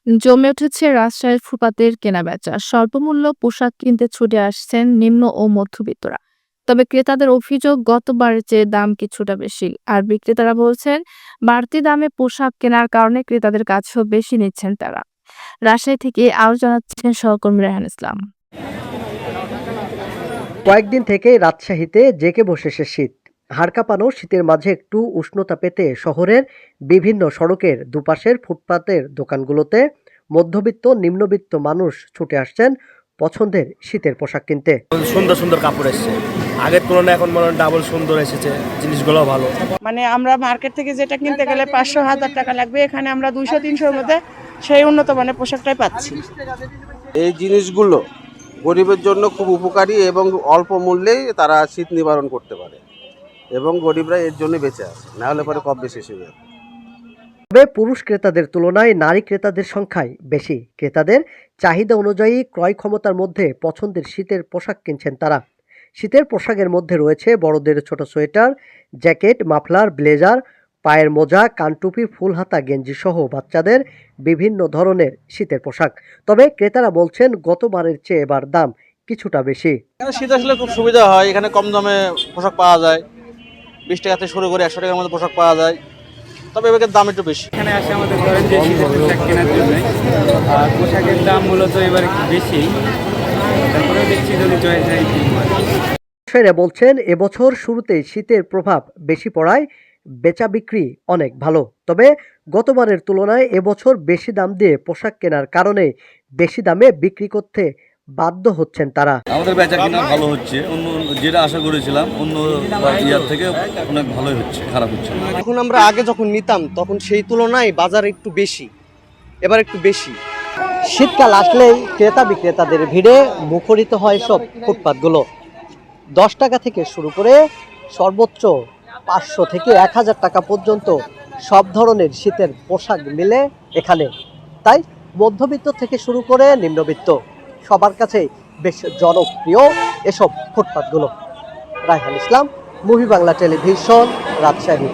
জমে উঠেছে রাজশাহীর ফুটপাতের কেনাবেচা। স্বল্পমূল্য পোশাক কিনতে ছুটে আসছেন নিম্ন ও মধ্যবিত্তরা। তবে ক্রেতাদের অভিযোগ গতবারের চেয়ে দাম কিছুটা বেশি। আর বিক্রেতারা বলছেন বাড়তি দামে পোশাক কেনার কারণে ক্রেতাদের কাছেও বেশি নিচ্ছেন তারা। রাজশাহী থেকে আরও জানাচ্ছেন সহকর্মী রেহান ইসলাম। কয়েকদিন থেকেই রাজশাহীতে জেঁকে বসেছে শীত। হাড় কাঁপানো শীতের মাঝে একটু উষ্ণতা পেতে শহরের বিভিন্ন সড়কের দুপাশের ফুটপাতের দোকানগুলোতে মধ্যবিত্ত নিম্নবিত্ত মানুষ ছুটে আসছেন পছন্দের শীতের পোশাক কিনতে। সুন্দর সুন্দর কাপড় এসছে, আগের তুলনায় এখন মনে হয় ডাবল সুন্দর এসেছে, জিনিসগুলো ভালো। মানে আমরা মার্কেট থেকে যেটা কিনতে গেলে 500-1000 টাকা লাগবে, এখানে আমরা 200-300-র মধ্যে সেই উন্নত মানের পোশাকটাই পাচ্ছি। এই জিনিসগুলো গরিবের জন্য খুব উপকারী এবং অল্প মূল্যেই তারা শীত নিবারণ করতে পারে এবং গরিবরা এর জন্য বেঁচে আছে, না হলে পরে কম বেশি এসে যাবে। তবে পুরুষ ক্রেতাদের তুলনায় নারী ক্রেতাদের সংখ্যাই বেশি। ক্রেতাদের চাহিদা অনুযায়ী ক্রয় ক্ষমতার মধ্যে পছন্দের শীতের পোশাক কিনছেন তারা। শীতের পোশাকের মধ্যে রয়েছে বড়দের ছোট সোয়েটার, জ্যাকেট, মাফলার, ব্লেজার, পায়ের মোজা, কানটুপি, ফুল হাতা গেঞ্জি সহ বাচ্চাদের বিভিন্ন ধরনের শীতের পোশাক। তবে ক্রেতারা বলছেন গতবারের চেয়ে এবার দাম কিছুটা বেশি। শীত আসলে খুব সুবিধা হয়, এখানে কম দামে পোশাক পাওয়া যায়। 20 টাকা থেকে শুরু করে 100 টাকার মধ্যে পোশাক পাওয়া যায়, তবে এবার দাম একটু বেশি। এখানে আসে আমাদের ধরেন যে শীতের পোশাক কেনার জন্য, আর পোশাকের দাম মূলত এবার একটু বেশি। তারপরেও দেখছি যদি চয়েস হয় ব্যবসায়ীরা বলছেন এবছর শুরুতেই শীতের প্রভাব বেশি পড়ায় বেচা বিক্রি অনেক ভালো। তবে গতবারের তুলনায় এবছর বেশি দাম দিয়ে পোশাক কেনার কারণে বেশি দামে বিক্রি করতে বাধ্য হচ্ছেন তারা। আমাদের বেচা কিনা ভালো হচ্ছে, অন্য যেটা আশা করেছিলাম অন্য ইয়ার থেকে অনেক ভালোই হচ্ছে, খারাপ হচ্ছে না। এখন আমরা আগে যখন নিতাম তখন সেই তুলনায় বাজার একটু বেশি, এবার একটু বেশি। শীতকাল আসলেই ক্রেতা বিক্রেতাদের ভিড়ে মুখরিত হয় সব ফুটপাতগুলো। 10 টাকা থেকে শুরু করে সর্বোচ্চ 500 থেকে 1000 টাকা পর্যন্ত সব ধরনের শীতের পোশাক মিলে এখানে। তাই মধ্যবিত্ত থেকে শুরু করে নিম্নবিত্ত সবার কাছে বেশ জনপ্রিয় এসব ফুটপাতগুলো। রায়হান ইসলাম, মুভি বাংলা টেলিভিশন, রাজশাহী।